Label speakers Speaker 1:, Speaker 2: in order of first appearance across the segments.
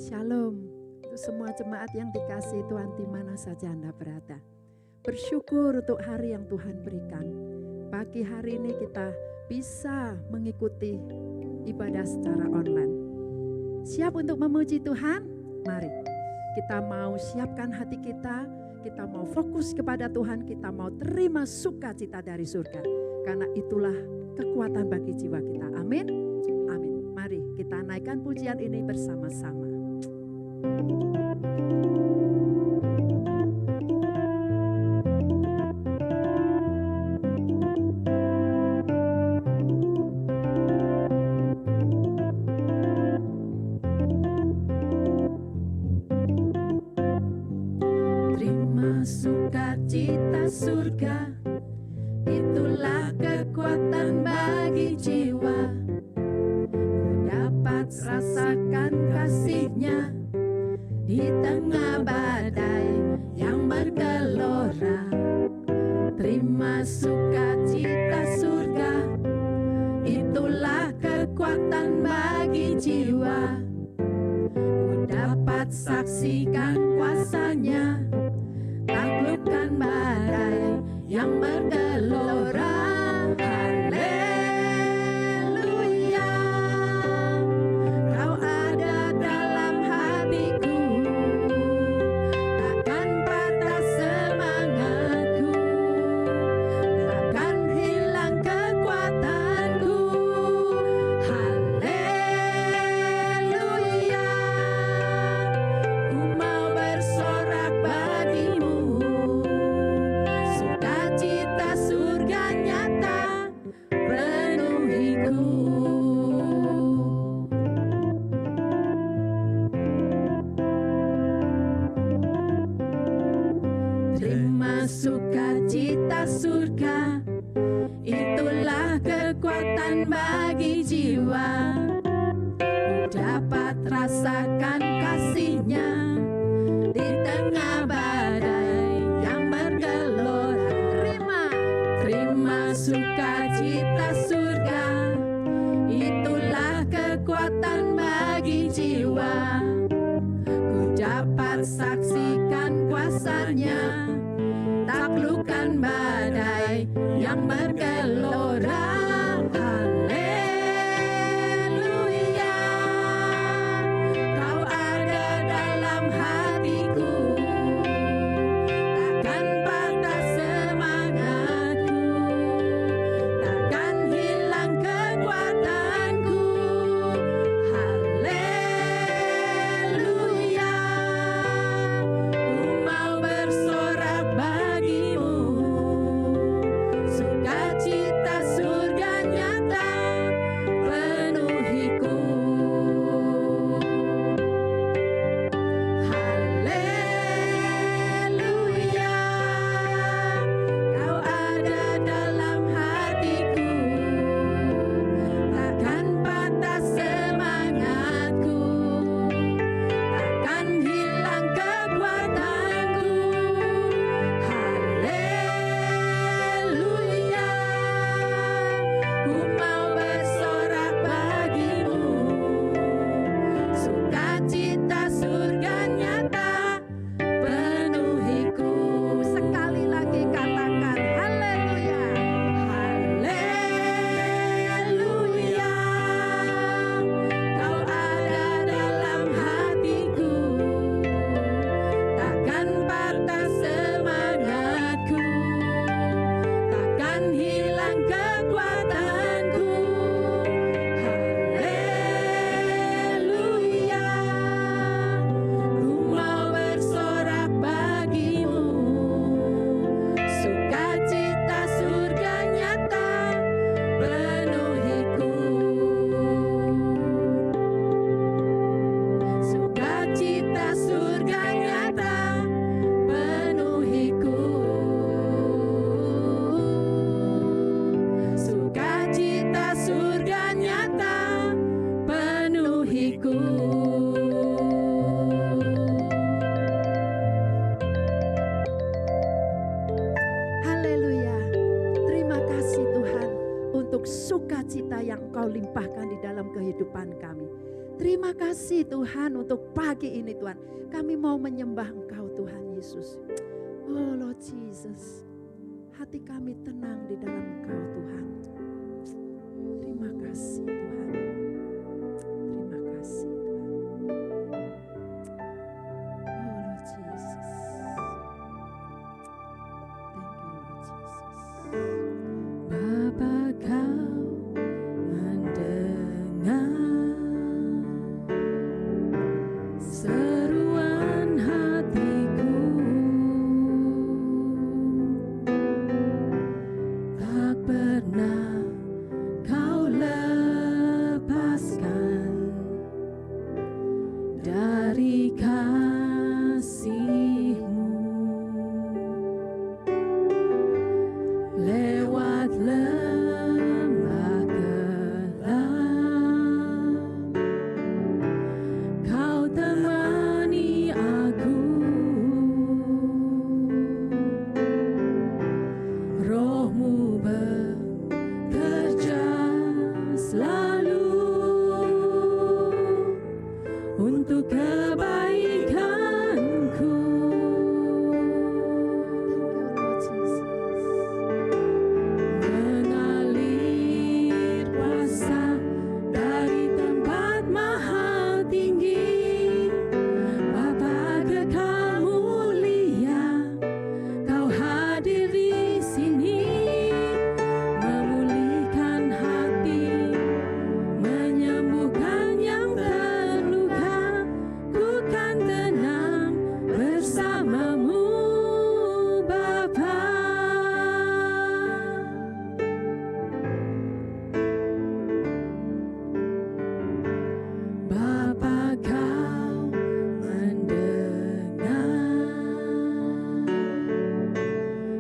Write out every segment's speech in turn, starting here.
Speaker 1: Shalom untuk semua jemaat yang dikasihi Tuhan di mana saja Anda berada. Bersyukur untuk hari yang Tuhan berikan. Pagi hari ini kita bisa mengikuti ibadah secara online. Siap untuk memuji Tuhan? Mari kita mau siapkan hati kita mau fokus kepada Tuhan, kita mau terima sukacita dari surga. Karena itulah kekuatan bagi jiwa kita. Amin. Amin. Mari kita naikkan pujian ini bersama-sama. Terima sukacita surga, itulah kekuatan bagi jiwa. Ku dapat rasakan kasih-Nya di tengah badai yang bergelora. Terima sukacita surga, itulah kekuatan bagi jiwa. Ku dapat saksikan kuasa-Nya, taklukkan badai yang bergelora. Haleluya, Kau ada dalam hatiku, takkan patah semangatku, takkan hilang kekuatanku. Haleluya, ku mau bersorak bagimu, sukacita surga nyata penuhiku. Terima sukacita surga, itulah kekuatan bagi jiwa. Ku dapat rasakan kasih-Nya di tengah badai yang bergelora. Terima sukacita surga, itulah kekuatan bagi jiwa. Ku dapat saksikan kuasa-Nya, taklukkan badai yang bergelora. Haleluya, Kau ada dalam hatiku, takkan patah semangatku, takkan hilang kekuatanku. Haleluya, ku mau bersorak bagimu, sukacita surga nyata penuhiku. Haleluya, Kau ada dalam hatiku, takkan patah semangatku, takkan hilang kekuatanku. Haleluya, ku mau bersorak bagimu, sukacita surga nyata penuhiku. Sekali lagi katakan haleluya. Haleluya, Kau ada dalam hatiku, takkan patah semangatku, takkan hilang kekuatanku. Haleluya, ku mau bersorak bagimu, sukacita surga nyata penuhiku. Sukacita surga nyata penuhiku. Sukacita surga nyata penuhiku. Haleluya. Terima kasih Tuhan untuk sukacita yang Kau limpahkan di dalam kehidupan kami. Terima kasih Tuhan untuk pagi ini Tuhan. Kami mau menyembah Engkau Tuhan Yesus. Oh Lord Jesus, hati kami tenang di dalam Engkau Tuhan. Terima kasih Tuhan. Terima kasih Tuhan. Oh Lord Jesus. Thank you Lord Jesus.
Speaker 2: Bapa kau mendengar seruan hatiku, tak pernah kau lepaskan dari kasih-Mu. Lewat lembah kelam, kau temani aku. Roh-Mu bekerja selalu untuk kebaikanku. Mengalir kuasa dari tempat maha tinggi, Bapa kekal mulia, kau hadir di sini, memulihkan hati, menyembuhkan yang terluka. Ku kan tenang bersamamu, Bapa. Bapa kau mendengar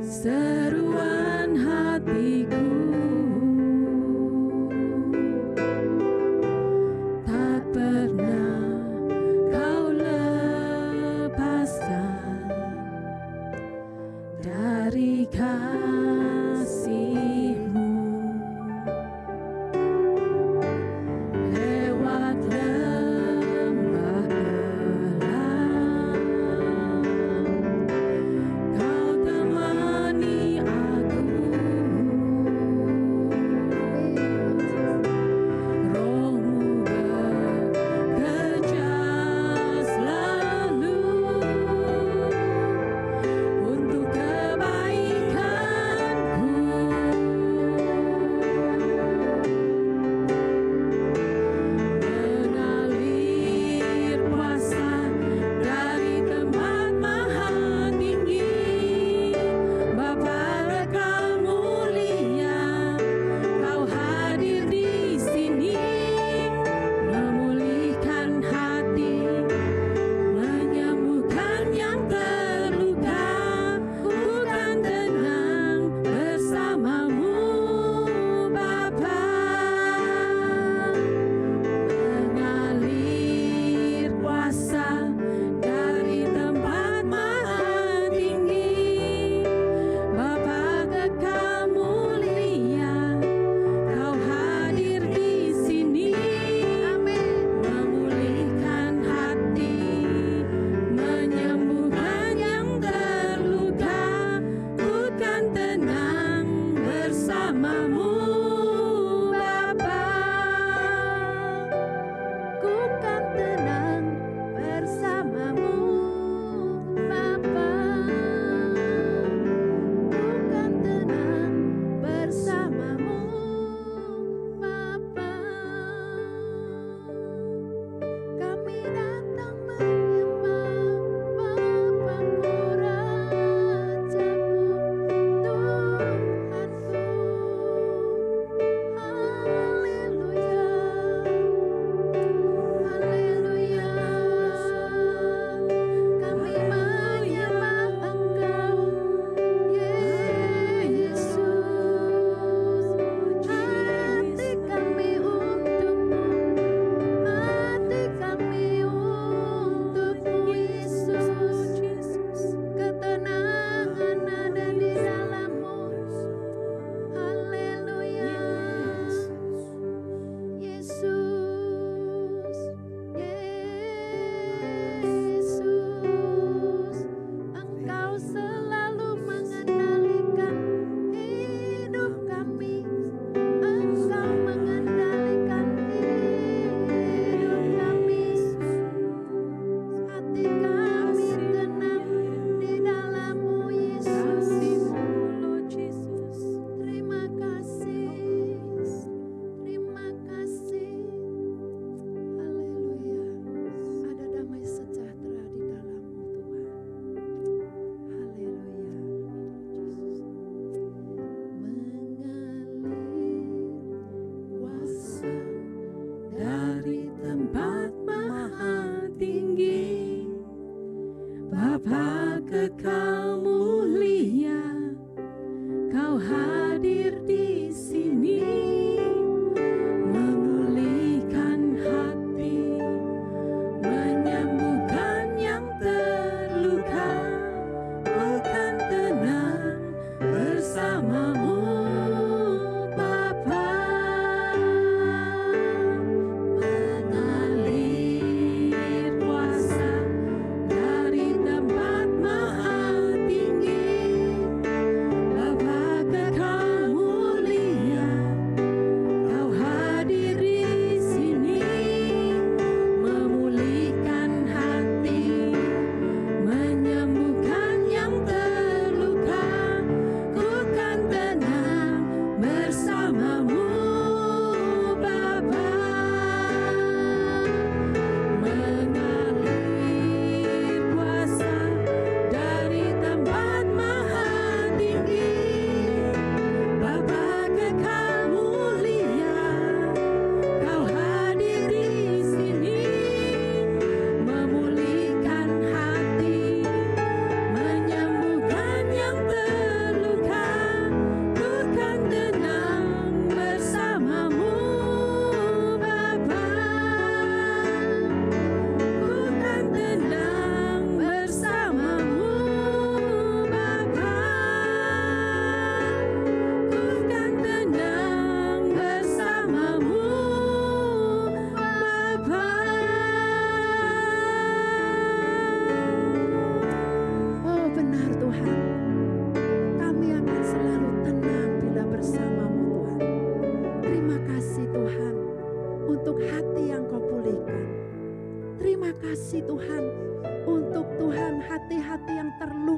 Speaker 2: seruan hatiku, tak pernah kau lepaskan dari kasih-Mu. Lewat lembah kelam, kau temani aku. Roh-Mu bekerja selalu untuk kebaikanku. Mengalir kuasa dari tempat maha tinggi, Bapa kekal mulia, kau hadir di sini, memulihkan hati, menyembuhkan yang terluka. Ku kan tenang bersamamu, Bapa. Mengalir kuasa dari tempat maha tinggi, Bapa kekal mulia, kau hadir di sini, memulihkan hati, menyembuhkan yang terluka. Ku kan tenang bersamamu, Bapa.
Speaker 1: Ku kan tenang bersamamu, Bapa. Ku kan tenang bersamamu, Bapa. Kami datang menyembah Bapa-Ku, Raja-Ku, Tuhan-Ku.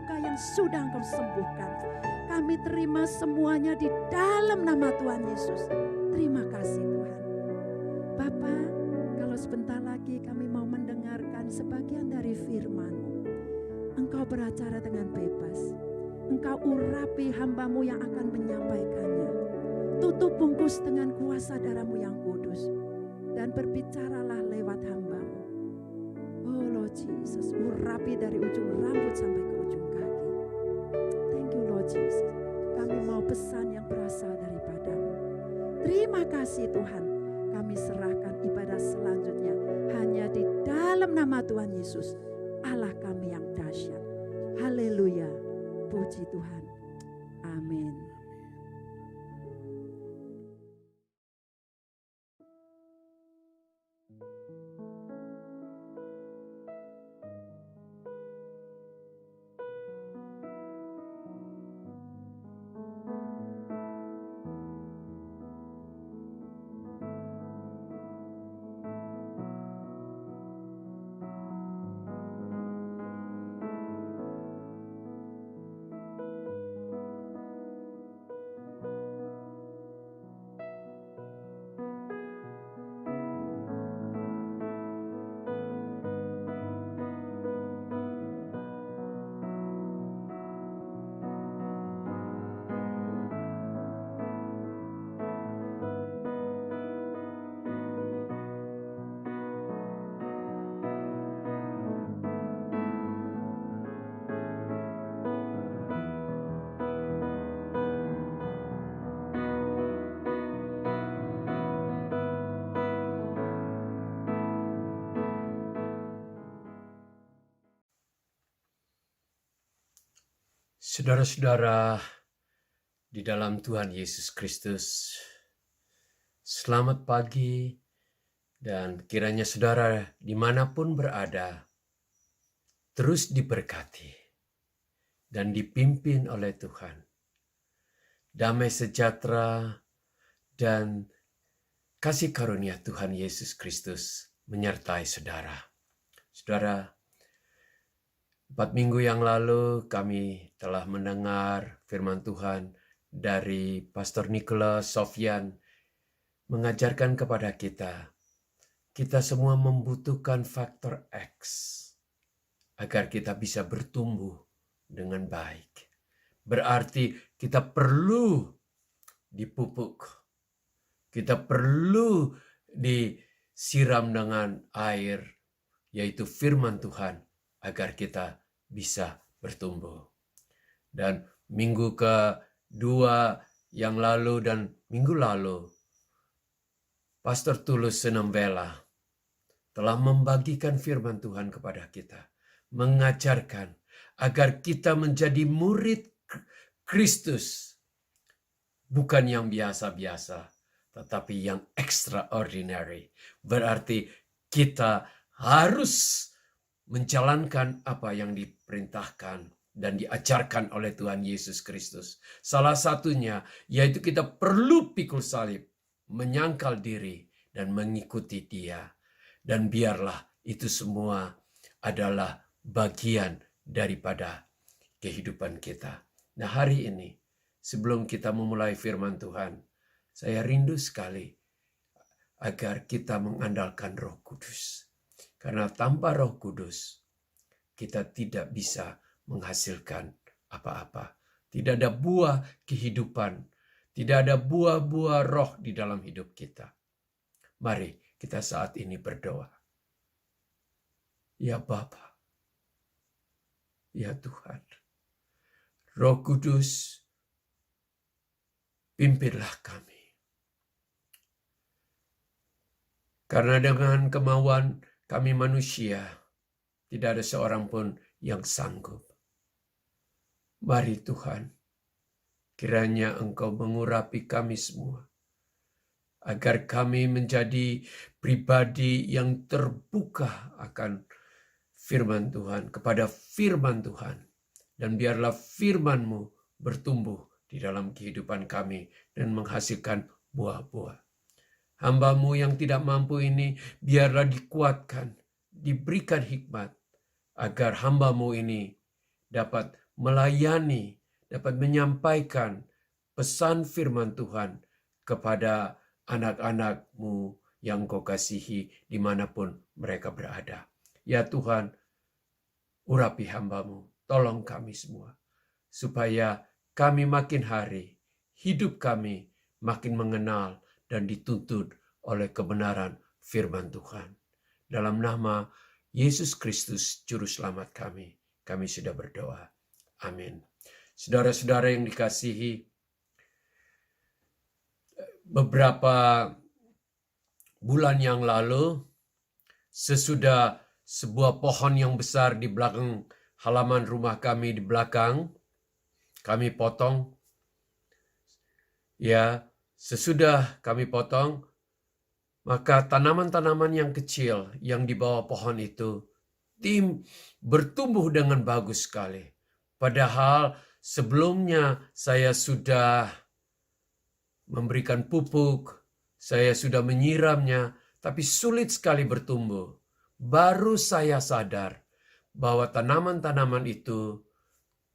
Speaker 1: luka yang sudah Engkau sembuhkan. Kami terima semuanya di dalam nama Tuhan Yesus. Terima kasih Tuhan. Bapa, kalau sebentar lagi kami mau mendengarkan sebagian dari firman-Mu. Engkau berbicara dengan bebas. Engkau urapi hamba-Mu yang akan menyampaikannya. Tutup bungkus dengan kuasa darah-Mu yang kudus. Dan berbicaralah lewat hamba-Mu. Oh Lord Jesus, urapi dari ujung rambut sampai ke ujung kaki. Thank you Lord Jesus. Kami mau pesan yang berasal daripada-Mu. Terima kasih Tuhan. Kami serahkan ibadah selanjutnya hanya di dalam nama Tuhan Yesus, Allah kami yang dahsyat. Haleluya. Puji Tuhan. Amin.
Speaker 3: Saudara-saudara di dalam Tuhan Yesus Kristus, selamat pagi dan kiranya saudara dimanapun berada terus diberkati dan dipimpin oleh Tuhan. Damai sejahtera dan kasih karunia Tuhan Yesus Kristus menyertai saudara. Saudara, 4 minggu yang lalu kami telah mendengar firman Tuhan dari Pastor Nicholas Sofyan mengajarkan kepada kita semua membutuhkan faktor X agar kita bisa bertumbuh dengan baik. Berarti kita perlu dipupuk, kita perlu disiram dengan air, yaitu firman Tuhan, agar kita bisa bertumbuh. Dan minggu kedua yang lalu dan minggu lalu, Pastor Tulus Senembela telah membagikan firman Tuhan kepada kita, mengajarkan agar kita menjadi murid Kristus, bukan yang biasa-biasa, tetapi yang extraordinary. Berarti kita harus menjalankan apa yang diperintahkan dan diajarkan oleh Tuhan Yesus Kristus. Salah satunya yaitu kita perlu pikul salib, menyangkal diri dan mengikuti Dia. Dan biarlah itu semua adalah bagian daripada kehidupan kita. Nah, hari ini sebelum kita memulai firman Tuhan, saya rindu sekali agar kita mengandalkan Roh Kudus. Karena tanpa Roh Kudus, kita tidak bisa menghasilkan apa-apa. Tidak ada buah kehidupan, tidak ada buah-buah roh di dalam hidup kita. Mari kita saat ini berdoa. Ya Bapa, ya Tuhan, Roh Kudus, pimpinlah kami. Karena dengan kemauan kami manusia, tidak ada seorang pun yang sanggup. Mari Tuhan, kiranya Engkau mengurapi kami semua, agar kami menjadi pribadi yang terbuka akan firman Tuhan, kepada firman Tuhan. Dan biarlah firman-Mu bertumbuh di dalam kehidupan kami dan menghasilkan buah-buah. Hamba-Mu yang tidak mampu ini biarlah dikuatkan, diberikan hikmat, agar hamba-Mu ini dapat melayani, dapat menyampaikan pesan firman Tuhan kepada anak-anak-Mu yang Engkau kasihi dimanapun mereka berada. Ya Tuhan, urapi hamba-Mu, tolong kami semua, supaya kami makin hari, hidup kami makin mengenal dan dituntun oleh kebenaran firman Tuhan. Dalam nama Yesus Kristus, Juru Selamat kami sudah berdoa. Amin. Saudara-saudara yang dikasihi, beberapa bulan yang lalu, sesudah sebuah pohon yang besar di belakang halaman rumah kami di belakang, kami potong. Ya, sesudah kami potong, maka tanaman-tanaman yang kecil yang di bawah pohon itu bertumbuh dengan bagus sekali. Padahal sebelumnya saya sudah memberikan pupuk, saya sudah menyiramnya, tapi sulit sekali bertumbuh. Baru saya sadar bahwa tanaman-tanaman itu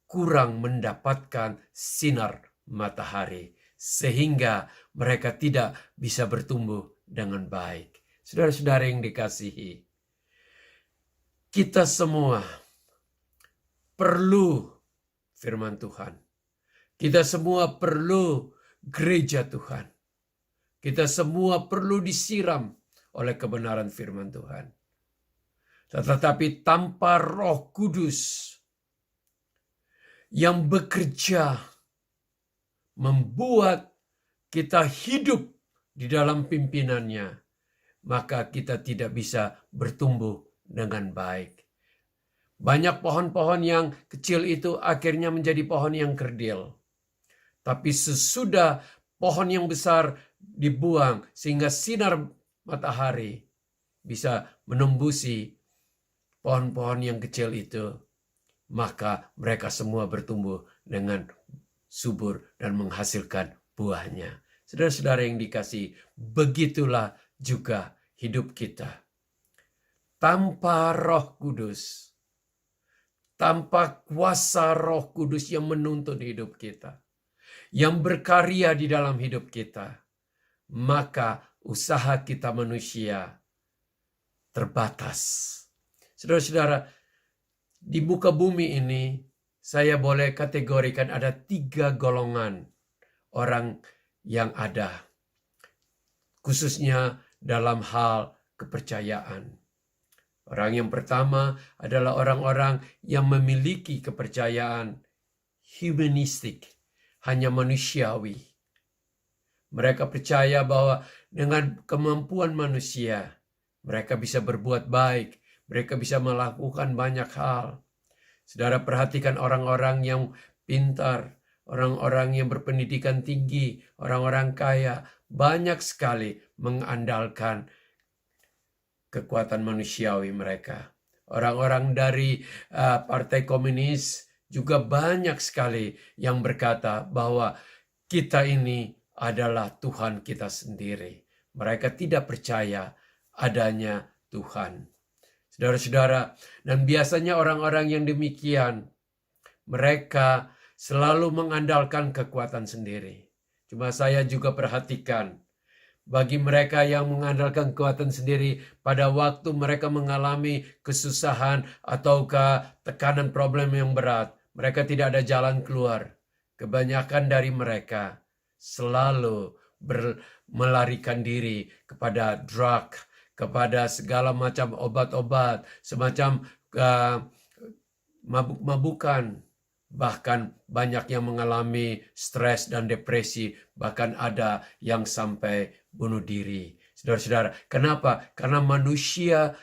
Speaker 3: kurang mendapatkan sinar matahari, sehingga mereka tidak bisa bertumbuh dengan baik. Saudara-saudara yang dikasihi, kita semua perlu firman Tuhan. Kita semua perlu gereja Tuhan. Kita semua perlu disiram oleh kebenaran firman Tuhan. Tetapi tanpa Roh Kudus yang bekerja membuat kita hidup di dalam pimpinannya, maka kita tidak bisa bertumbuh dengan baik. Banyak pohon-pohon yang kecil itu akhirnya menjadi pohon yang kerdil. Tapi sesudah pohon yang besar dibuang sehingga sinar matahari bisa menembusi pohon-pohon yang kecil itu, maka mereka semua bertumbuh dengan subur dan menghasilkan buahnya. Saudara-saudara yang dikasihi, begitulah juga hidup kita. Tanpa Roh Kudus, tanpa kuasa Roh Kudus yang menuntun hidup kita, yang berkarya di dalam hidup kita, maka usaha kita manusia terbatas. Saudara-saudara, di muka bumi ini saya boleh kategorikan ada 3 golongan orang yang ada, khususnya dalam hal kepercayaan. Orang yang pertama adalah orang-orang yang memiliki kepercayaan humanistik, hanya manusiawi. Mereka percaya bahwa dengan kemampuan manusia, mereka bisa berbuat baik, mereka bisa melakukan banyak hal. Saudara perhatikan orang-orang yang pintar, orang-orang yang berpendidikan tinggi, orang-orang kaya, banyak sekali mengandalkan kekuatan manusiawi mereka. Orang-orang dari Partai Komunis juga banyak sekali yang berkata bahwa kita ini adalah Tuhan kita sendiri. Mereka tidak percaya adanya Tuhan. Saudara-saudara, dan biasanya orang-orang yang demikian, mereka selalu mengandalkan kekuatan sendiri. Cuma saya juga perhatikan, bagi mereka yang mengandalkan kekuatan sendiri, pada waktu mereka mengalami kesusahan ataukah tekanan problem yang berat, mereka tidak ada jalan keluar. Kebanyakan dari mereka selalu melarikan diri kepada drug, kepada segala macam obat-obat, semacam mabuk-mabukan. Bahkan banyak yang mengalami stres dan depresi, bahkan ada yang sampai bunuh diri. Saudara-saudara, kenapa? Karena manusia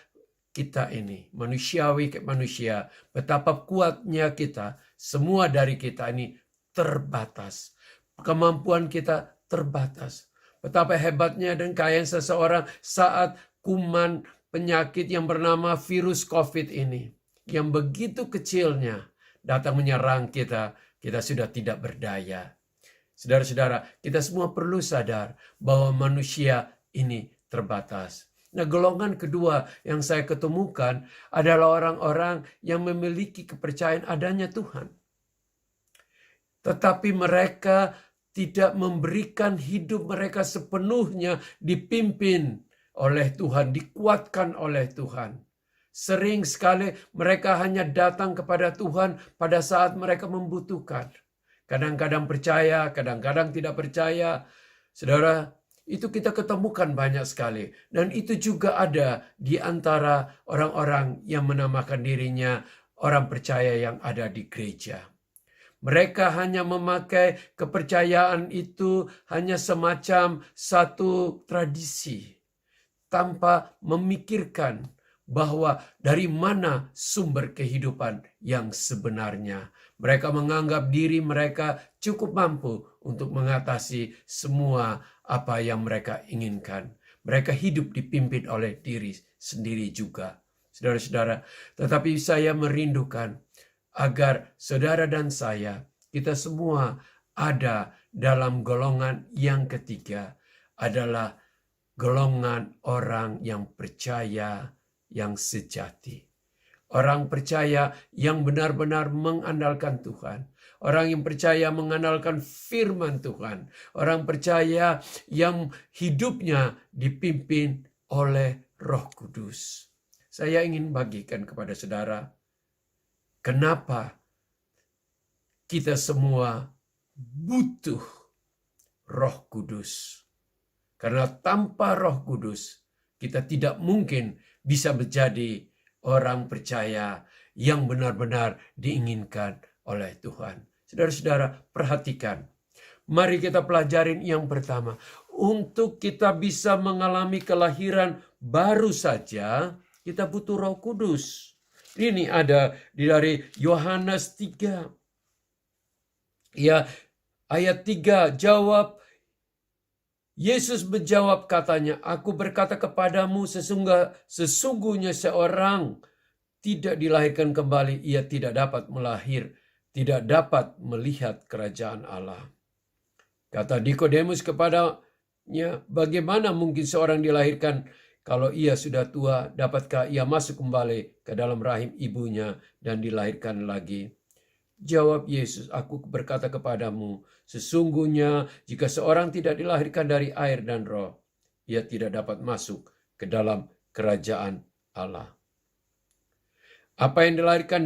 Speaker 3: kita ini, manusiawi manusia, betapa kuatnya kita, semua dari kita ini terbatas. Kemampuan kita terbatas. Betapa hebatnya dan kayanya seseorang saat kuman penyakit yang bernama virus COVID ini, yang begitu kecilnya datang menyerang kita, kita sudah tidak berdaya. Saudara-saudara, kita semua perlu sadar bahwa manusia ini terbatas. Nah, golongan kedua yang saya ketemukan adalah orang-orang yang memiliki kepercayaan adanya Tuhan. tetapi mereka tidak memberikan hidup mereka sepenuhnya dipimpin oleh Tuhan, dikuatkan oleh Tuhan. Sering sekali mereka hanya datang kepada Tuhan pada saat mereka membutuhkan. Kadang-kadang percaya, kadang-kadang tidak percaya. Saudara, itu kita ketemukan banyak sekali. Dan itu juga ada di antara orang-orang yang menamakan dirinya orang percaya yang ada di gereja. Mereka hanya memakai kepercayaan itu hanya semacam satu tradisi, tanpa memikirkan bahwa dari mana sumber kehidupan yang sebenarnya. Mereka menganggap diri mereka cukup mampu untuk mengatasi semua apa yang mereka inginkan. Mereka hidup dipimpin oleh diri sendiri juga. Saudara-saudara, tetapi saya merindukan agar saudara dan saya, kita semua ada dalam golongan yang ketiga, adalah golongan orang yang percaya yang sejati. Orang percaya yang benar-benar mengandalkan Tuhan. Orang yang percaya mengandalkan firman Tuhan. Orang percaya yang hidupnya dipimpin oleh Roh Kudus. Saya ingin bagikan kepada saudara, kenapa kita semua butuh Roh Kudus. Karena tanpa Roh Kudus, kita tidak mungkin bisa menjadi orang percaya yang benar-benar diinginkan oleh Tuhan. Saudara-saudara, perhatikan. Mari kita pelajarin yang pertama. Untuk kita bisa mengalami kelahiran baru saja, kita butuh Roh Kudus. Ini ada dari Yohanes 3. Ya, ayat 3 jawab, Yesus menjawab katanya, aku berkata kepadamu sesungguhnya seorang tidak dilahirkan kembali, ia tidak dapat tidak dapat melihat kerajaan Allah. Kata Nikodemus kepadanya, bagaimana mungkin seorang dilahirkan kalau ia sudah tua, dapatkah ia masuk kembali ke dalam rahim ibunya dan dilahirkan lagi? Jawab Yesus, aku berkata kepadamu, sesungguhnya jika seorang tidak dilahirkan dari air dan roh, ia tidak dapat masuk ke dalam kerajaan Allah. Apa yang dilahirkan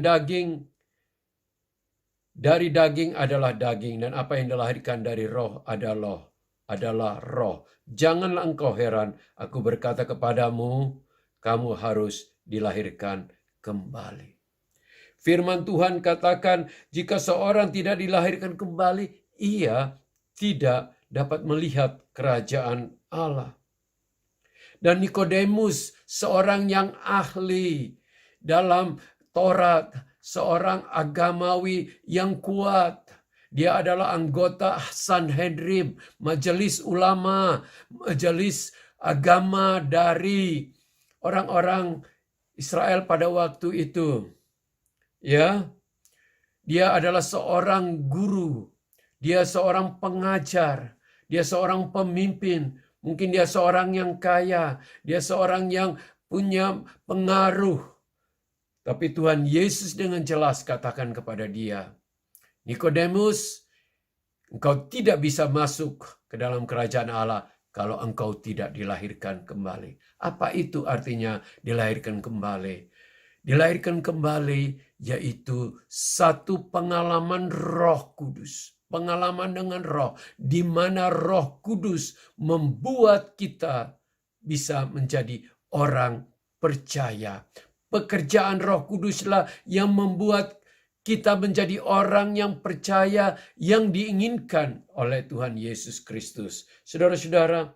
Speaker 3: dari daging adalah daging, dan apa yang dilahirkan dari roh adalah roh. Janganlah engkau heran, aku berkata kepadamu, kamu harus dilahirkan kembali. Firman Tuhan katakan, jika seorang tidak dilahirkan kembali, ia tidak dapat melihat kerajaan Allah. Dan Nikodemus, seorang yang ahli dalam Taurat, seorang agamawi yang kuat. Dia adalah anggota Sanhedrin, majelis ulama, majelis agama dari orang-orang Israel pada waktu itu. Ya, dia adalah seorang guru, dia seorang pengajar, dia seorang pemimpin, mungkin dia seorang yang kaya, dia seorang yang punya pengaruh. Tapi Tuhan Yesus dengan jelas katakan kepada dia, Nikodemus, engkau tidak bisa masuk ke dalam kerajaan Allah kalau engkau tidak dilahirkan kembali. Apa itu artinya dilahirkan kembali? Dilahirkan kembali yaitu satu pengalaman Roh Kudus. Pengalaman dengan Roh, di mana Roh Kudus membuat kita bisa menjadi orang percaya. Pekerjaan Roh Kuduslah yang membuat kita menjadi orang yang percaya, yang diinginkan oleh Tuhan Yesus Kristus. Saudara-saudara,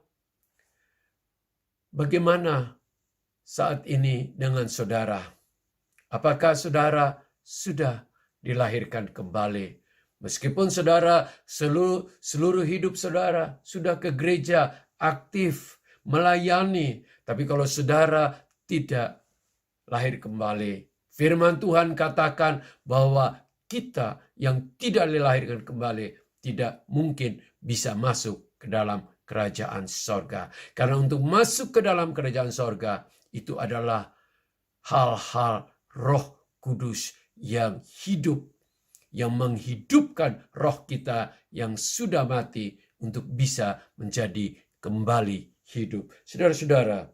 Speaker 3: bagaimana saat ini dengan saudara? Apakah saudara sudah dilahirkan kembali? Meskipun saudara seluruh hidup saudara sudah ke gereja, aktif, melayani. Tapi kalau saudara tidak lahir kembali, firman Tuhan katakan bahwa kita yang tidak dilahirkan kembali tidak mungkin bisa masuk ke dalam kerajaan sorga. Karena untuk masuk ke dalam kerajaan sorga itu adalah hal-hal Roh Kudus yang hidup, yang menghidupkan roh kita yang sudah mati untuk bisa menjadi kembali hidup. Saudara-saudara,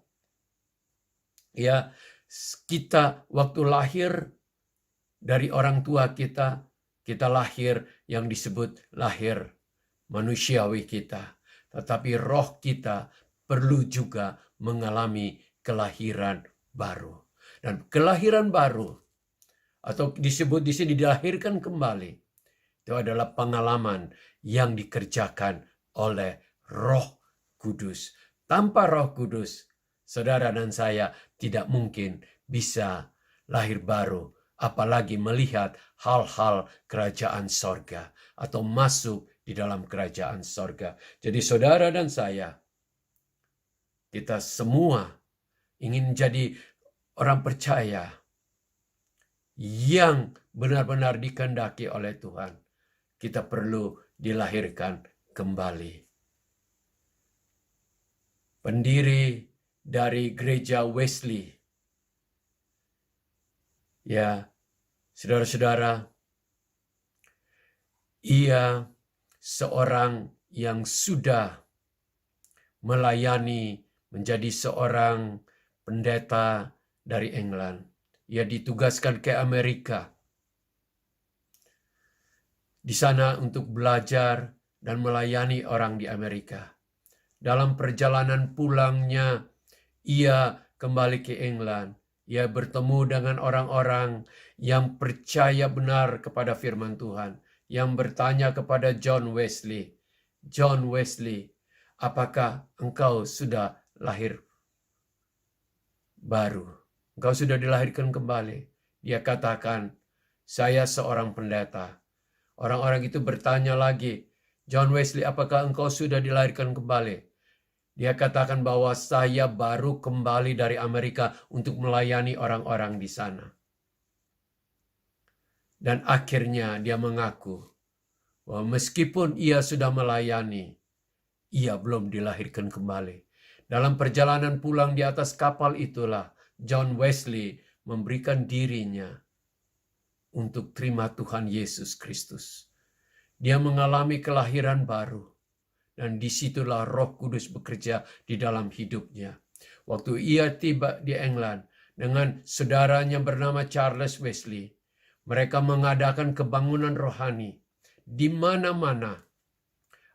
Speaker 3: ya, kita waktu lahir dari orang tua kita lahir yang disebut lahir manusiawi kita. Tetapi roh kita perlu juga mengalami kelahiran baru. Dan kelahiran baru, atau disebut di sini dilahirkan kembali, itu adalah pengalaman yang dikerjakan oleh Roh Kudus. Tanpa Roh Kudus, saudara dan saya tidak mungkin bisa lahir baru, apalagi melihat hal-hal kerajaan sorga atau masuk di dalam kerajaan sorga. Jadi saudara dan saya, kita semua ingin jadi orang percaya yang benar-benar dikehendaki oleh Tuhan. Kita perlu dilahirkan kembali. Pendiri dari gereja Wesley, ya, saudara-saudara, ia seorang yang sudah melayani menjadi seorang pendeta dari England. Ia ditugaskan ke Amerika. Di sana untuk belajar dan melayani orang di Amerika. Dalam perjalanan pulangnya, ia kembali ke England. Ia bertemu dengan orang-orang yang percaya benar kepada firman Tuhan, yang bertanya kepada John Wesley, "John Wesley, apakah engkau sudah lahir baru? Engkau sudah dilahirkan kembali?" Dia katakan, "Saya seorang pendeta." Orang-orang itu bertanya lagi, "John Wesley, apakah engkau sudah dilahirkan kembali?" Dia katakan bahwa saya baru kembali dari Amerika untuk melayani orang-orang di sana. Dan akhirnya dia mengaku bahwa meskipun ia sudah melayani, ia belum dilahirkan kembali. Dalam perjalanan pulang di atas kapal itulah John Wesley memberikan dirinya untuk terima Tuhan Yesus Kristus. Dia mengalami kelahiran baru. Dan disitulah Roh Kudus bekerja di dalam hidupnya. Waktu ia tiba di England dengan saudaranya bernama Charles Wesley, mereka mengadakan kebangunan rohani di mana-mana.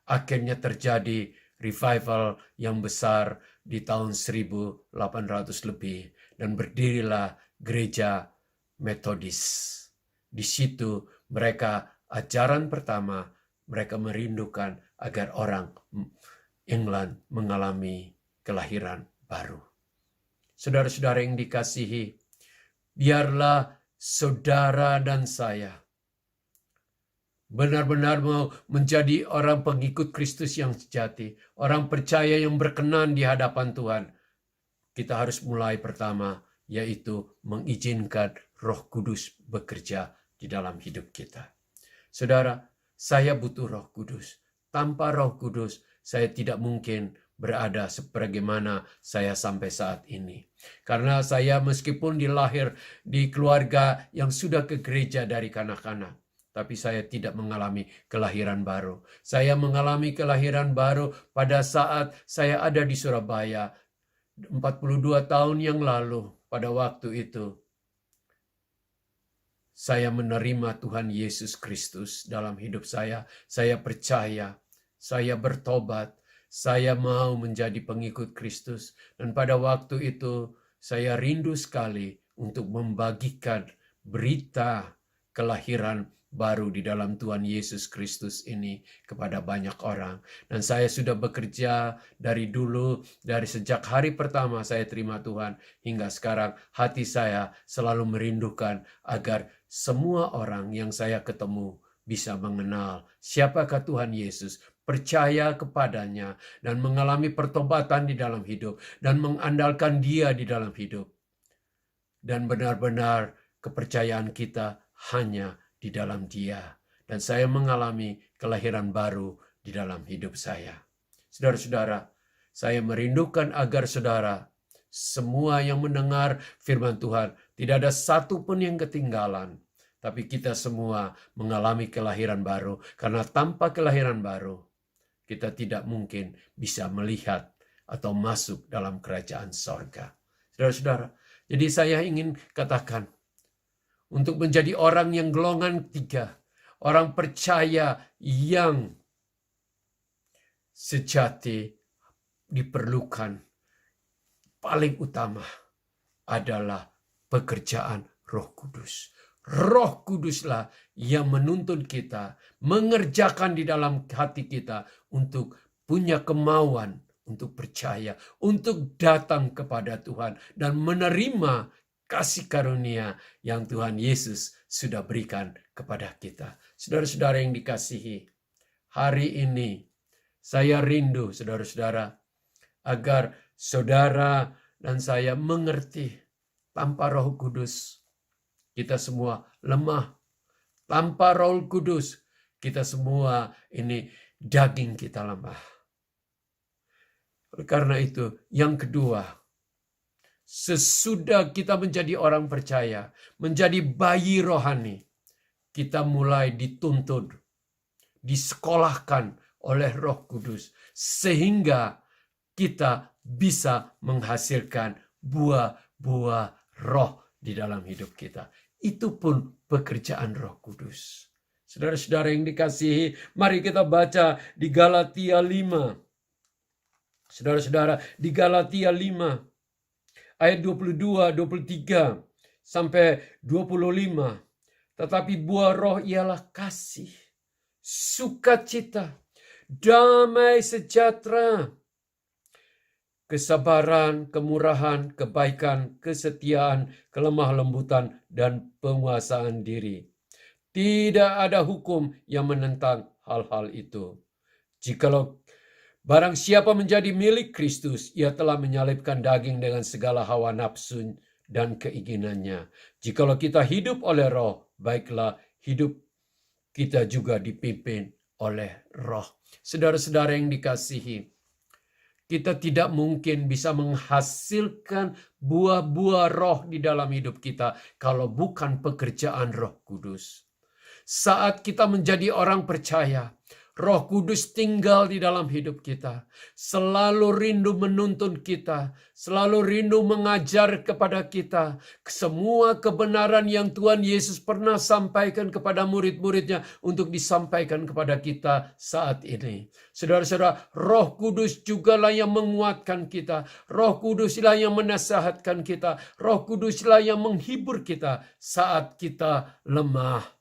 Speaker 3: Akhirnya terjadi revival yang besar di tahun 1800 lebih dan berdirilah gereja Metodis. Di situ mereka ajaran pertama, mereka merindukan agar orang England mengalami kelahiran baru. Saudara-saudara yang dikasihi, biarlah saudara dan saya benar-benar mau menjadi orang pengikut Kristus yang sejati, orang percaya yang berkenan di hadapan Tuhan. Kita harus mulai pertama, yaitu mengizinkan Roh Kudus bekerja di dalam hidup kita. Saudara, saya butuh Roh Kudus. Tanpa Roh Kudus, saya tidak mungkin berada sebagaimana saya sampai saat ini. Karena saya meskipun dilahir di keluarga yang sudah ke gereja dari kanak-kanak, tapi saya tidak mengalami kelahiran baru. Saya mengalami kelahiran baru pada saat saya ada di Surabaya 42 tahun yang lalu. Pada waktu itu, saya menerima Tuhan Yesus Kristus dalam hidup saya. Saya percaya, saya bertobat, saya mau menjadi pengikut Kristus. Dan pada waktu itu, saya rindu sekali untuk membagikan berita kelahiran baru di dalam Tuhan Yesus Kristus ini kepada banyak orang. Dan saya sudah bekerja dari dulu, dari sejak hari pertama saya terima Tuhan hingga sekarang, hati saya selalu merindukan agar semua orang yang saya ketemu bisa mengenal siapakah Tuhan Yesus, percaya kepadanya, dan mengalami pertobatan di dalam hidup, dan mengandalkan Dia di dalam hidup. Dan benar-benar kepercayaan kita hanya di dalam Dia. Dan saya mengalami kelahiran baru di dalam hidup saya. Saudara-saudara, saya merindukan agar saudara semua yang mendengar firman Tuhan, tidak ada satu pun yang ketinggalan. tapi kita semua mengalami kelahiran baru. Karena tanpa kelahiran baru, kita tidak mungkin bisa melihat atau masuk dalam kerajaan sorga. Saudara-saudara, jadi saya ingin katakan, untuk menjadi orang yang golongan 3, orang percaya yang sejati, diperlukan paling utama adalah pekerjaan Roh Kudus. Roh Kuduslah yang menuntun kita, mengerjakan di dalam hati kita untuk punya kemauan, untuk percaya, untuk datang kepada Tuhan dan menerima kasih karunia yang Tuhan Yesus sudah berikan kepada kita. Saudara-saudara yang dikasihi, hari ini saya rindu, saudara-saudara, agar saudara dan saya mengerti, tanpa Roh Kudus kita semua lemah. Tanpa Roh Kudus kita semua ini daging kita lemah. Oleh karena itu, yang kedua, sesudah kita menjadi orang percaya, menjadi bayi rohani, kita mulai dituntun, disekolahkan oleh Roh Kudus, sehingga kita bisa menghasilkan buah-buah roh di dalam hidup kita. Itu pun pekerjaan Roh Kudus. Saudara-saudara yang dikasihi, mari kita baca di Galatia 5. Saudara-saudara, di Galatia 5 ayat 22, 23 sampai 25. Tetapi buah roh ialah kasih, sukacita, damai sejahtera, kesabaran, kemurahan, kebaikan, kesetiaan, kelemah lembutan, dan penguasaan diri. Tidak ada hukum yang menentang hal-hal itu. Jikalau barang siapa menjadi milik Kristus, ia telah menyalibkan daging dengan segala hawa nafsu dan keinginannya. Jikalau kita hidup oleh roh, baiklah hidup kita juga dipimpin oleh roh. Saudara-saudara yang dikasihi, kita tidak mungkin bisa menghasilkan buah-buah roh di dalam hidup kita kalau bukan pekerjaan Roh Kudus. Saat kita menjadi orang percaya, Roh Kudus tinggal di dalam hidup kita, selalu rindu menuntun kita, selalu rindu mengajar kepada kita semua kebenaran yang Tuhan Yesus pernah sampaikan kepada murid-muridnya untuk disampaikan kepada kita saat ini. Saudara-saudara, Roh Kudus jugalah yang menguatkan kita, Roh Kuduslah yang menasihatkan kita, Roh Kuduslah yang menghibur kita saat kita lemah.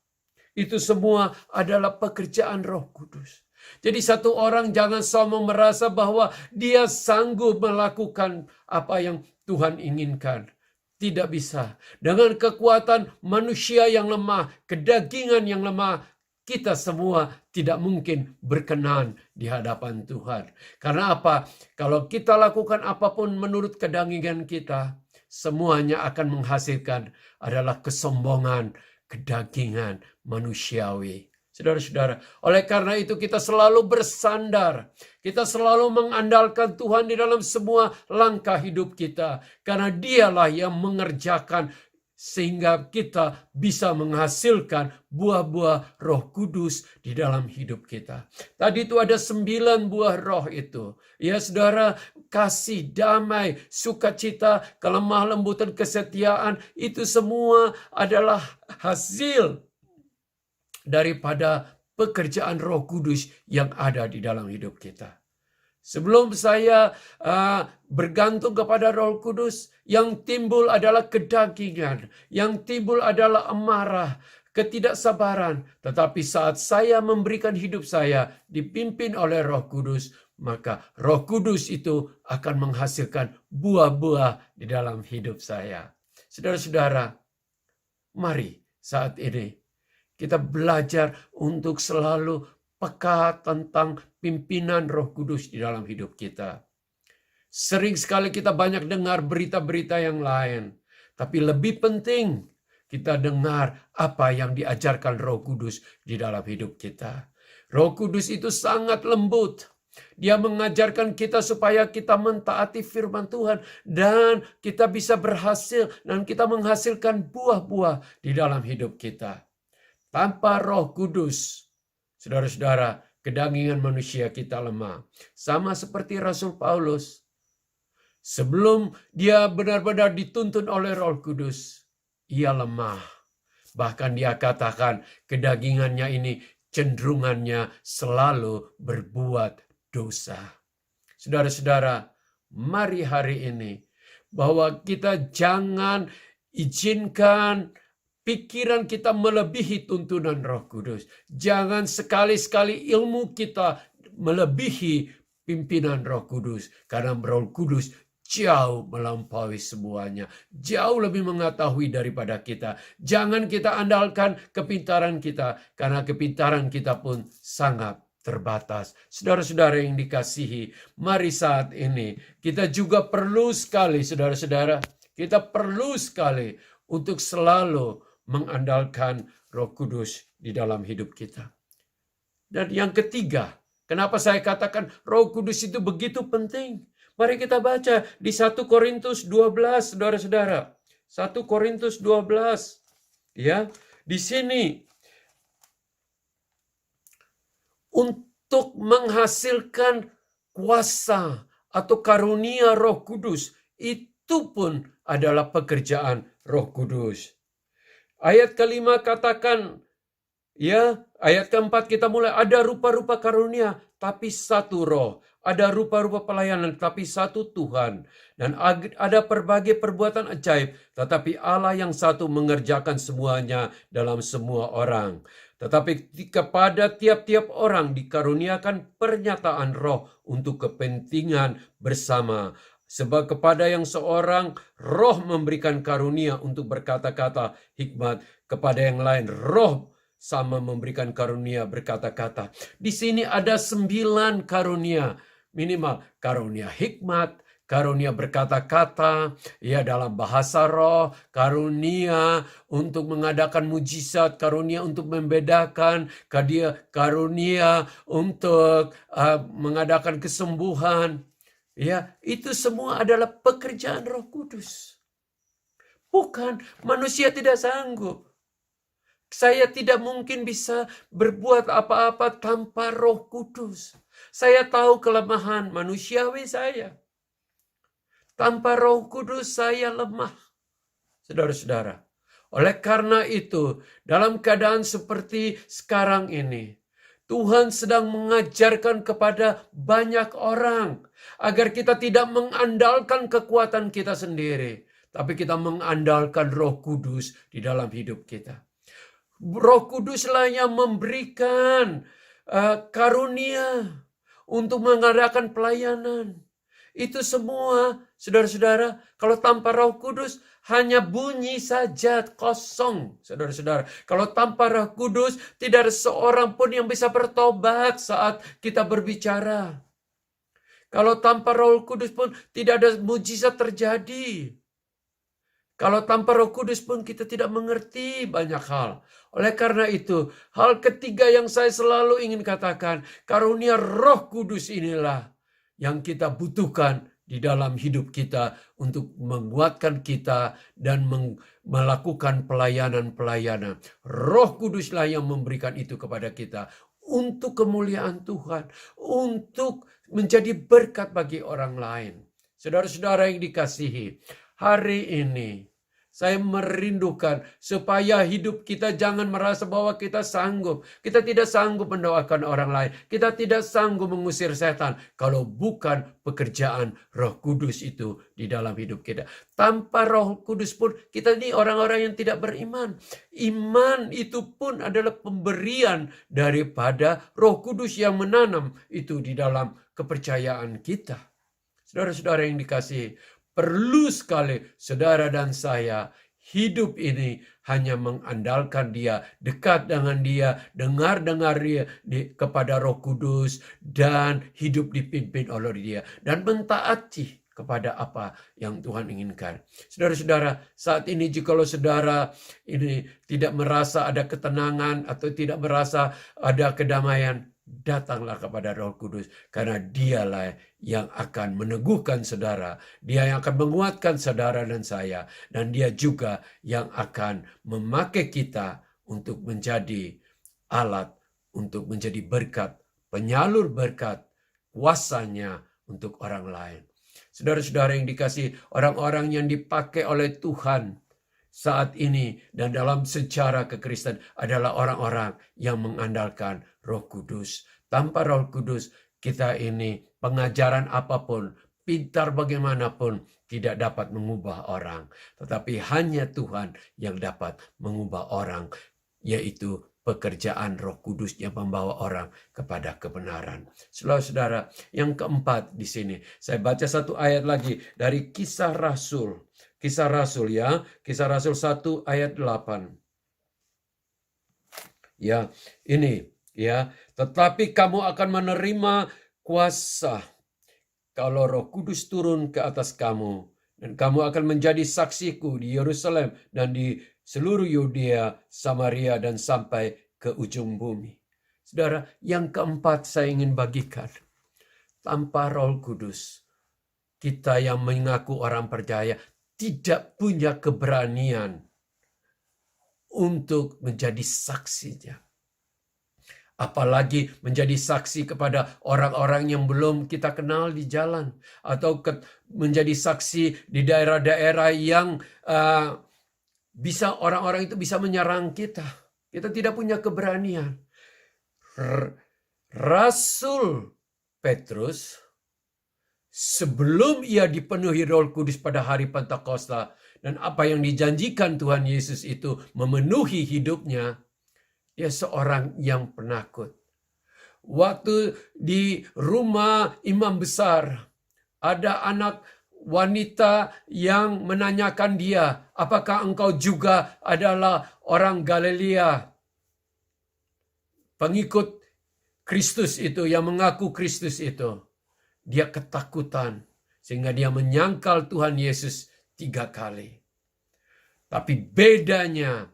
Speaker 3: Itu semua adalah pekerjaan Roh Kudus. Jadi satu orang jangan sama merasa bahwa dia sanggup melakukan apa yang Tuhan inginkan. Tidak bisa. Dengan kekuatan manusia yang lemah, kedagingan yang lemah, kita semua tidak mungkin berkenan di hadapan Tuhan. Karena apa? Kalau kita lakukan apapun menurut kedagingan kita, semuanya akan menghasilkan adalah kesombongan, kedagingan manusiawi. Saudara-saudara, oleh karena itu kita selalu bersandar. Kita selalu mengandalkan Tuhan di dalam semua langkah hidup kita. Karena dialah yang mengerjakan sehingga kita bisa menghasilkan buah-buah Roh Kudus di dalam hidup kita. Tadi itu ada 9 buah roh itu. Ya saudara, kasih, damai, sukacita, kelemah lembutan, kesetiaan, itu semua adalah hasil daripada pekerjaan Roh Kudus yang ada di dalam hidup kita. Sebelum saya bergantung kepada Roh Kudus, yang timbul adalah kedagingan, yang timbul adalah amarah, ketidaksabaran. Tetapi saat saya memberikan hidup saya dipimpin oleh Roh Kudus, maka Roh Kudus itu akan menghasilkan buah-buah di dalam hidup saya. Saudara-saudara, mari saat ini kita belajar untuk selalu peka tentang pimpinan Roh Kudus di dalam hidup kita. Sering sekali kita banyak dengar berita-berita yang lain. Tapi lebih penting kita dengar apa yang diajarkan Roh Kudus di dalam hidup kita. Roh Kudus itu sangat lembut. Dia mengajarkan kita supaya kita mentaati firman Tuhan. Dan kita bisa berhasil dan kita menghasilkan buah-buah di dalam hidup kita. Tanpa Roh Kudus, saudara-saudara, kedagingan manusia kita lemah. Sama seperti Rasul Paulus. Sebelum dia benar-benar dituntun oleh Roh Kudus, ia lemah. Bahkan dia katakan kedagingannya ini cenderungannya selalu berbuat dosa. Saudara-saudara, mari hari ini bahwa kita jangan izinkan pikiran kita melebihi tuntunan Roh Kudus. Jangan sekali-sekali ilmu kita melebihi pimpinan Roh Kudus. Karena Roh Kudus jauh melampaui semuanya. Jauh lebih mengetahui daripada kita. Jangan kita andalkan kepintaran kita. Karena kepintaran kita pun sangat terbatas. Saudara-saudara yang dikasihi, mari saat ini kita juga perlu sekali, saudara-saudara, kita perlu sekali untuk selalu mengandalkan Roh Kudus di dalam hidup kita. Dan yang ketiga, kenapa saya katakan Roh Kudus itu begitu penting? Mari kita baca di 1 Korintus 12, saudara-saudara. 1 Korintus 12. Ya, di sini untuk menghasilkan kuasa atau karunia Roh Kudus, itu pun adalah pekerjaan Roh Kudus. Ayat kelima katakan, ya, ayat keempat kita mulai, ada rupa-rupa karunia, tapi satu roh. Ada rupa-rupa pelayanan, tapi satu Tuhan. Dan ada berbagai perbuatan ajaib, tetapi Allah yang satu mengerjakan semuanya dalam semua orang. Tetapi kepada tiap-tiap orang dikaruniakan pernyataan roh untuk kepentingan bersama. Sebab kepada yang seorang roh memberikan karunia untuk berkata-kata hikmat, kepada yang lain roh sama memberikan karunia berkata-kata. Di sini ada 9 karunia. Minimal karunia hikmat, karunia berkata-kata, ya dalam bahasa roh, karunia untuk mengadakan mujizat, karunia untuk membedakan, karunia untuk mengadakan kesembuhan. Ya, itu semua adalah pekerjaan Roh Kudus. Bukan, manusia tidak sanggup. Saya tidak mungkin bisa berbuat apa-apa tanpa Roh Kudus. Saya tahu kelemahan manusiawi saya. Tanpa Roh Kudus saya lemah. Saudara-saudara, oleh karena itu, dalam keadaan seperti sekarang ini, Tuhan sedang mengajarkan kepada banyak orang agar kita tidak mengandalkan kekuatan kita sendiri, tapi kita mengandalkan Roh Kudus di dalam hidup kita. Roh Kuduslah yang memberikan karunia untuk mengadakan pelayanan. Itu semua, saudara-saudara, kalau tanpa Roh Kudus hanya bunyi saja, kosong, saudara-saudara. Kalau tanpa Roh Kudus tidak ada seorang pun yang bisa bertobat saat kita berbicara. Kalau tanpa Roh Kudus pun tidak ada mujizat terjadi. Kalau tanpa Roh Kudus pun kita tidak mengerti banyak hal. Oleh karena itu, hal ketiga yang saya selalu ingin katakan, karunia Roh Kudus inilah yang kita butuhkan di dalam hidup kita untuk menguatkan kita dan melakukan pelayanan-pelayanan. Roh Kuduslah yang memberikan itu kepada kita untuk kemuliaan Tuhan, untuk menjadi berkat bagi orang lain. Saudara-saudara yang dikasihi, hari ini saya merindukan supaya hidup kita jangan merasa bahwa kita sanggup. Kita tidak sanggup mendoakan orang lain. Kita tidak sanggup mengusir setan kalau bukan pekerjaan Roh Kudus itu di dalam hidup kita. Tanpa Roh Kudus pun kita ini orang-orang yang tidak beriman. Iman itu pun adalah pemberian daripada Roh Kudus yang menanam itu di dalam kepercayaan kita. Saudara-saudara yang dikasihi, perlu sekali saudara dan saya hidup ini hanya mengandalkan Dia, dekat dengan Dia, dengar-dengar Dia kepada Roh Kudus, dan hidup dipimpin oleh Dia, dan mentaati kepada apa yang Tuhan inginkan. Saudara-saudara, saat ini jikalau saudara ini tidak merasa ada ketenangan atau tidak merasa ada kedamaian, datanglah kepada Roh Kudus, karena Dialah yang akan meneguhkan saudara, Dia yang akan menguatkan saudara dan saya, dan Dia juga yang akan memakai kita untuk menjadi alat, untuk menjadi berkat, penyalur berkat, kuasanya untuk orang lain. Saudara-saudara yang dikasihi, orang-orang yang dipakai oleh Tuhan saat ini dan dalam sejarah kekristenan adalah orang-orang yang mengandalkan Roh Kudus. Tanpa Roh Kudus, kita ini pengajaran apapun, pintar bagaimanapun, tidak dapat mengubah orang. Tetapi hanya Tuhan yang dapat mengubah orang, yaitu pekerjaan Roh Kudus yang membawa orang kepada kebenaran. Saudara-saudara, yang keempat di sini, saya baca satu ayat lagi dari Kisah Rasul. Kisah Rasul ya, Kisah Rasul 1 ayat 8. Ya, ini ya, tetapi kamu akan menerima kuasa kalau Roh Kudus turun ke atas kamu, dan kamu akan menjadi saksiku di Yerusalem dan di seluruh Yudea, Samaria, dan sampai ke ujung bumi. Saudara, yang keempat saya ingin bagikan. Tanpa Roh Kudus, kita yang mengaku orang percaya tidak punya keberanian untuk menjadi saksinya. Apalagi menjadi saksi kepada orang-orang yang belum kita kenal di jalan. Atau menjadi saksi di daerah-daerah yang bisa orang-orang itu bisa menyerang kita. Kita tidak punya keberanian. Rasul Petrus, sebelum ia dipenuhi Roh Kudus pada hari Pentakosta, dan apa yang dijanjikan Tuhan Yesus itu memenuhi hidupnya, dia seorang yang penakut. Waktu di rumah imam besar, ada anak wanita yang menanyakan dia, apakah engkau juga adalah orang Galilea? Pengikut Kristus itu, yang mengaku Kristus itu. Dia ketakutan, sehingga dia menyangkal Tuhan Yesus 3 kali. Tapi bedanya,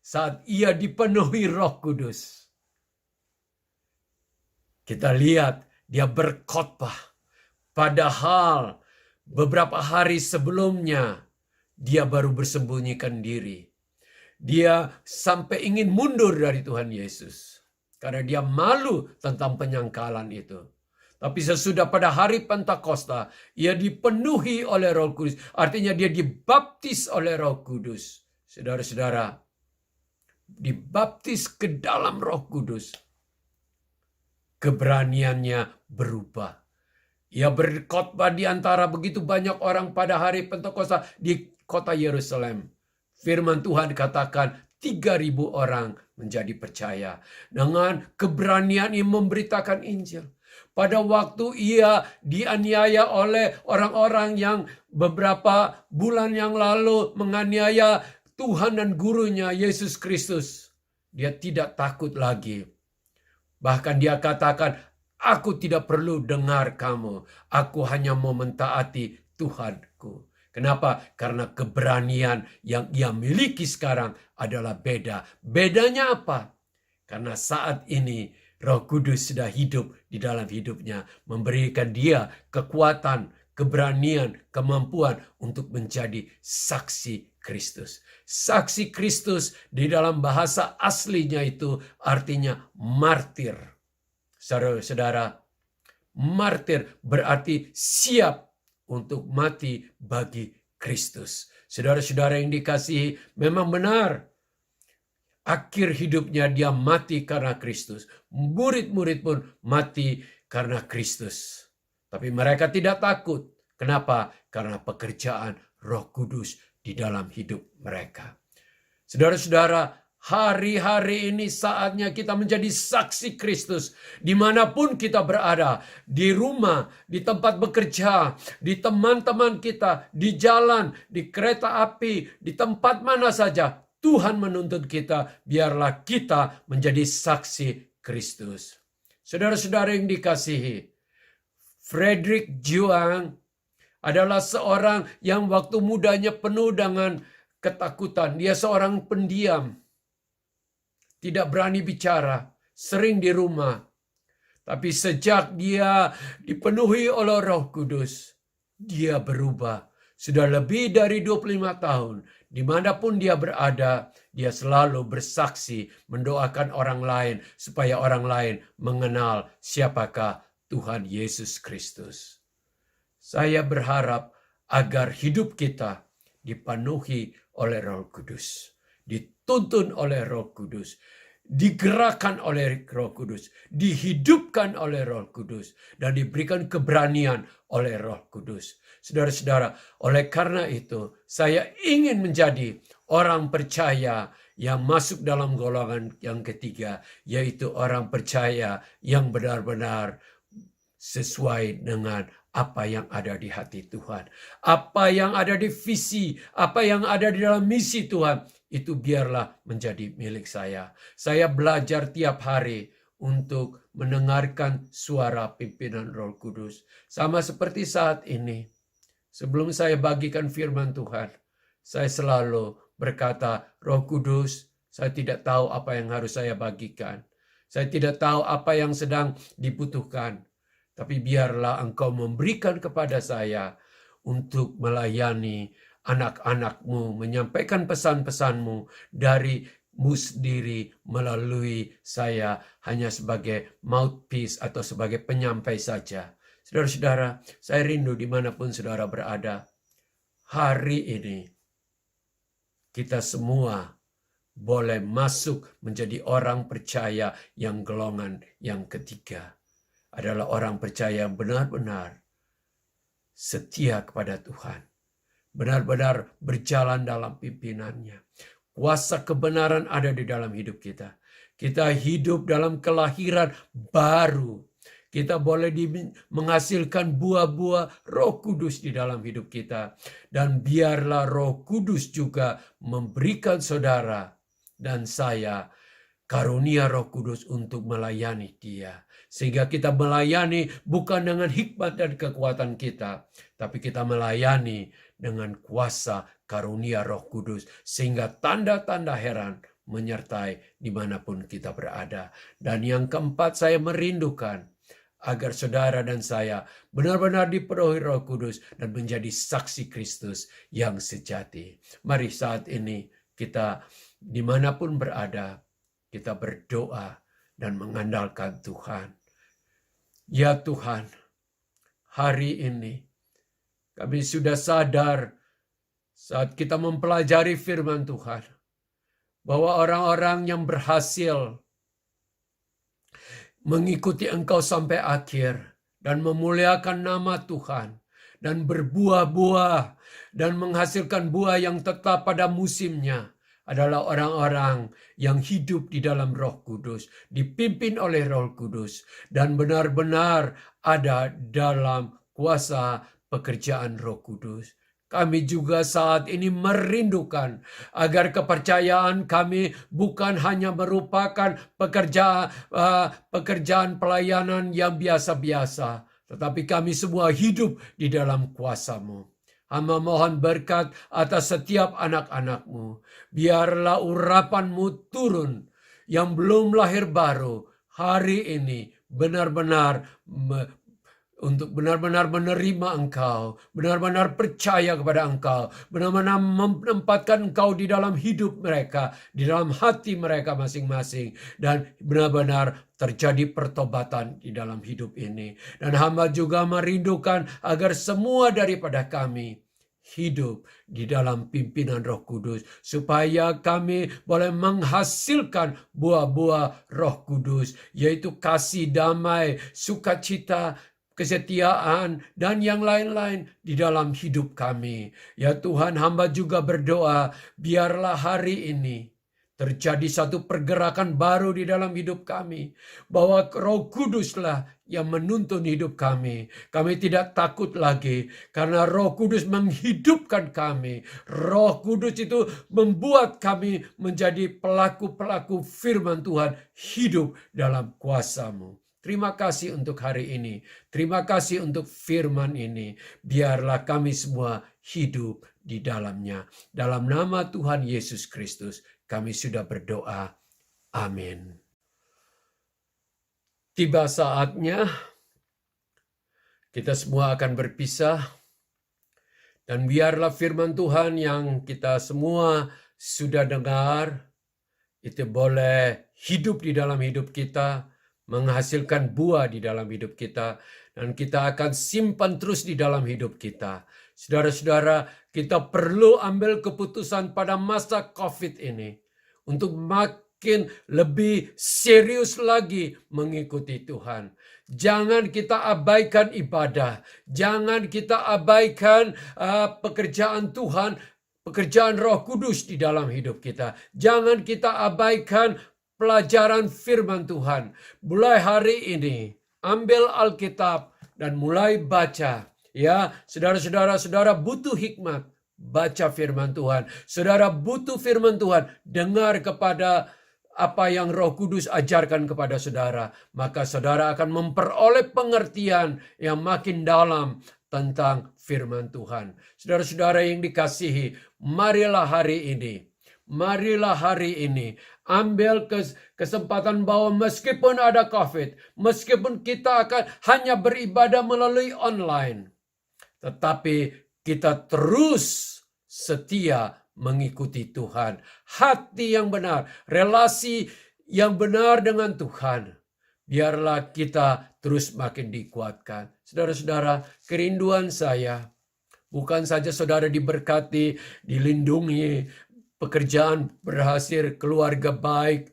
Speaker 3: saat ia dipenuhi Roh Kudus, kita lihat dia berkhotbah. Padahal beberapa hari sebelumnya dia baru bersembunyikan diri. Dia sampai ingin mundur dari Tuhan Yesus karena dia malu tentang penyangkalan itu. Tapi sesudah pada hari Pentakosta, ia dipenuhi oleh Roh Kudus. Artinya dia dibaptis oleh Roh Kudus. Saudara-saudara, dibaptis ke dalam Roh Kudus, keberaniannya berubah. Ia berkhotbah di antara begitu banyak orang pada hari Pentakosta di kota Yerusalem. Firman Tuhan dikatakan 3.000 orang menjadi percaya. Dengan keberanian ia memberitakan Injil. Pada waktu ia dianiaya oleh orang-orang yang beberapa bulan yang lalu menganiaya Tuhan dan gurunya Yesus Kristus, dia tidak takut lagi. Bahkan dia katakan, aku tidak perlu dengar kamu, aku hanya mau mentaati Tuhanku. Kenapa? Karena keberanian yang ia miliki sekarang adalah beda. Bedanya apa? Karena saat ini Roh Kudus sudah hidup di dalam hidupnya, memberikan dia kekuatan, keberanian, kemampuan untuk menjadi saksi Kristus. Saksi Kristus di dalam bahasa aslinya itu artinya martir. Saudara-saudara, martir berarti siap untuk mati bagi Kristus. Saudara-saudara yang dikasihi, memang benar. Akhir hidupnya dia mati karena Kristus. Murid-murid pun mati karena Kristus. Tapi mereka tidak takut. Kenapa? Karena pekerjaan Roh Kudus di dalam hidup mereka. Saudara-saudara, hari-hari ini saatnya kita menjadi saksi Kristus. Dimanapun kita berada, di rumah, di tempat bekerja, di teman-teman kita, di jalan, di kereta api, di tempat mana saja. Tuhan menuntut kita, biarlah kita menjadi saksi Kristus. Saudara-saudara yang dikasihi, Frederick Juang adalah seorang yang waktu mudanya penuh dengan ketakutan. Dia seorang pendiam, tidak berani bicara, sering di rumah. Tapi sejak dia dipenuhi oleh Roh Kudus, dia berubah. Sudah lebih dari 25 tahun, dimanapun dia berada, dia selalu bersaksi mendoakan orang lain supaya orang lain mengenal siapakah Tuhan Yesus Kristus. Saya berharap agar hidup kita dipenuhi oleh Roh Kudus, dituntun oleh Roh Kudus, digerakkan oleh Roh Kudus, dihidupkan oleh Roh Kudus, dan diberikan keberanian oleh Roh Kudus. Saudara-saudara, oleh karena itu saya ingin menjadi orang percaya yang masuk dalam golongan yang ketiga, yaitu orang percaya yang benar-benar sesuai dengan apa yang ada di hati Tuhan. Apa yang ada di visi, apa yang ada di dalam misi Tuhan, itu biarlah menjadi milik saya. Saya belajar tiap hari untuk mendengarkan suara pimpinan Roh Kudus. Sama seperti saat ini, sebelum saya bagikan firman Tuhan, saya selalu berkata, Roh Kudus, saya tidak tahu apa yang harus saya bagikan. Saya tidak tahu apa yang sedang dibutuhkan. Tapi biarlah Engkau memberikan kepada saya untuk melayani anak-anak-Mu, menyampaikan pesan-pesan-Mu dari-Mu sendiri melalui saya hanya sebagai mouthpiece atau sebagai penyampai saja. Saudara-saudara, saya rindu dimanapun saudara berada. Hari ini kita semua boleh masuk menjadi orang percaya yang golongan yang ketiga. Adalah orang percaya yang benar-benar setia kepada Tuhan. Benar-benar berjalan dalam pimpinannya. Kuasa kebenaran ada di dalam hidup kita. Kita hidup dalam kelahiran baru. Kita boleh menghasilkan buah-buah Roh Kudus di dalam hidup kita. Dan biarlah Roh Kudus juga memberikan saudara dan saya karunia Roh Kudus untuk melayani Dia. Sehingga kita melayani bukan dengan hikmat dan kekuatan kita, tapi kita melayani dengan kuasa karunia Roh Kudus. Sehingga tanda-tanda heran menyertai dimanapun kita berada. Dan yang keempat, saya merindukan agar saudara dan saya benar-benar dipenuhi Roh Kudus dan menjadi saksi Kristus yang sejati. Mari saat ini kita dimanapun berada, kita berdoa dan mengandalkan Tuhan. Ya Tuhan, hari ini kami sudah sadar saat kita mempelajari firman Tuhan bahwa orang-orang yang berhasil mengikuti Engkau sampai akhir dan memuliakan nama Tuhan dan berbuah-buah dan menghasilkan buah yang tetap pada musimnya adalah orang-orang yang hidup di dalam Roh Kudus, dipimpin oleh Roh Kudus, dan benar-benar ada dalam kuasa pekerjaan Roh Kudus. Kami juga saat ini merindukan agar kepercayaan kami bukan hanya merupakan pekerjaan pelayanan yang biasa-biasa, tetapi kami semua hidup di dalam kuasa-Mu. Hamba mohon berkat atas setiap anak-anak-Mu. Biarlah urapan-Mu turun yang belum lahir baru hari ini benar-benar untuk benar-benar menerima Engkau, benar-benar percaya kepada Engkau, benar-benar menempatkan Engkau di dalam hidup mereka, di dalam hati mereka masing-masing, dan benar-benar terjadi pertobatan di dalam hidup ini. Dan hamba juga merindukan agar semua daripada kami hidup di dalam pimpinan Roh Kudus, supaya kami boleh menghasilkan buah-buah Roh Kudus, yaitu kasih, damai, sukacita, kesetiaan, dan yang lain-lain di dalam hidup kami. Ya Tuhan, hamba juga berdoa, biarlah hari ini terjadi satu pergerakan baru di dalam hidup kami, bahwa Roh Kuduslah yang menuntun hidup kami. Kami tidak takut lagi karena Roh Kudus menghidupkan kami. Roh Kudus itu membuat kami menjadi pelaku-pelaku firman Tuhan hidup dalam kuasa-Mu. Terima kasih untuk hari ini. Terima kasih untuk firman ini. Biarlah kami semua hidup di dalamnya. Dalam nama Tuhan Yesus Kristus, kami sudah berdoa. Amin. Tiba saatnya kita semua akan berpisah Dan biarlah firman Tuhan yang kita semua sudah dengar, itu boleh hidup di dalam hidup kita, menghasilkan buah di dalam hidup kita, dan kita akan simpan terus di dalam hidup kita. Saudara-saudara, kita perlu ambil keputusan pada masa COVID ini untuk makin lebih serius lagi mengikuti Tuhan. Jangan kita abaikan ibadah. Jangan kita abaikan pekerjaan Tuhan, pekerjaan Roh Kudus di dalam hidup kita. Jangan kita abaikan pelajaran firman Tuhan. Mulai hari ini, ambil Alkitab dan mulai baca. Ya, saudara butuh hikmat. Baca firman Tuhan. Saudara butuh firman Tuhan. Dengar kepada apa yang Roh Kudus ajarkan kepada saudara, maka saudara akan memperoleh pengertian yang makin dalam tentang firman Tuhan. Saudara-saudara yang dikasihi, marilah hari ini ambil kesempatan bahwa meskipun ada COVID, meskipun kita akan hanya beribadah melalui online, tetapi kita terus setia mengikuti Tuhan. Hati yang benar, relasi yang benar dengan Tuhan. Biarlah kita terus makin dikuatkan. Saudara-saudara, kerinduan saya bukan saja saudara diberkati, dilindungi, pekerjaan berhasil, keluarga baik,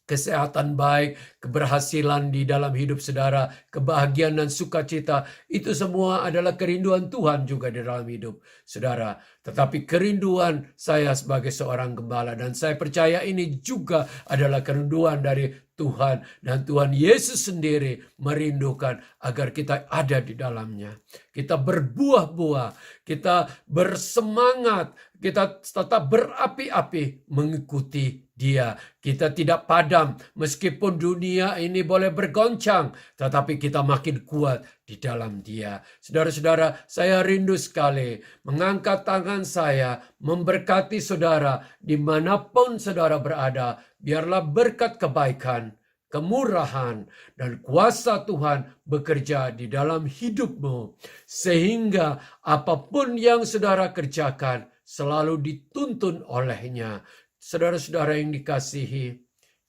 Speaker 3: kesehatan baik, keberhasilan di dalam hidup saudara, kebahagiaan dan sukacita, itu semua adalah kerinduan Tuhan juga di dalam hidup saudara. Tetapi kerinduan saya sebagai seorang gembala, dan saya percaya ini juga adalah kerinduan dari Tuhan, dan Tuhan Yesus sendiri merindukan agar kita ada di dalamnya. Kita berbuah-buah, kita bersemangat, kita tetap berapi-api mengikuti Dia. Kita tidak padam meskipun dunia ini boleh bergoncang, tetapi kita makin kuat di dalam Dia. Saudara-saudara, saya rindu sekali mengangkat tangan saya, memberkati saudara dimanapun saudara berada. Biarlah berkat kebaikan, kemurahan, dan kuasa Tuhan bekerja di dalam hidupmu, sehingga apapun yang saudara kerjakan selalu dituntun olehnya. Saudara-saudara yang dikasihi,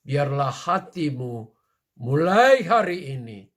Speaker 3: biarlah hatimu mulai hari ini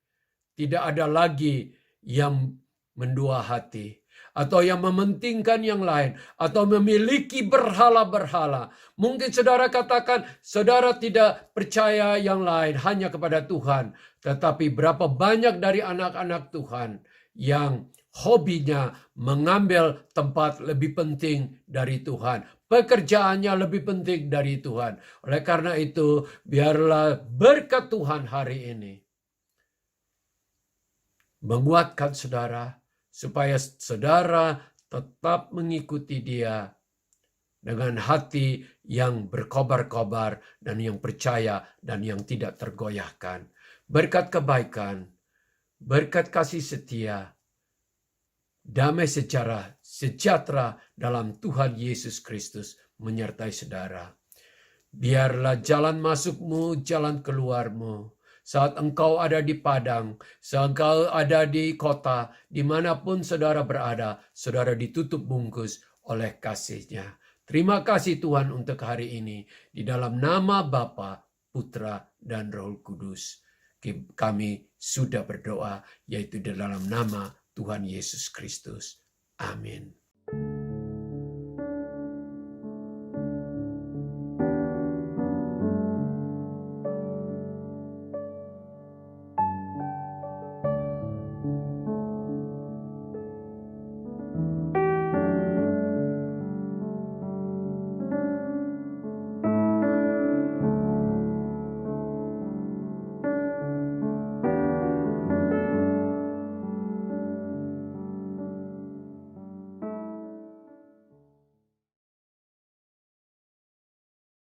Speaker 3: tidak ada lagi yang mendua hati, atau yang mementingkan yang lain, atau memiliki berhala-berhala. Mungkin saudara katakan, saudara tidak percaya yang lain, hanya kepada Tuhan. Tetapi berapa banyak dari anak-anak Tuhan yang hobinya mengambil tempat lebih penting dari Tuhan. Pekerjaannya lebih penting dari Tuhan. Oleh karena itu, biarlah berkat Tuhan hari ini menguatkan saudara, supaya saudara tetap mengikuti Dia dengan hati yang berkobar-kobar dan yang percaya dan yang tidak tergoyahkan. Berkat kebaikan, berkat kasih setia, damai sejahtera dalam Tuhan Yesus Kristus menyertai saudara. Biarlah jalan masukmu, jalan keluarmu, saat engkau ada di padang, saat engkau ada di kota, dimanapun saudara berada, saudara ditutup bungkus oleh kasih-Nya. Terima kasih Tuhan untuk hari ini. Di dalam nama Bapa, Putra, dan Roh Kudus, kami sudah berdoa, yaitu di dalam nama Tuhan Yesus Kristus. Amin.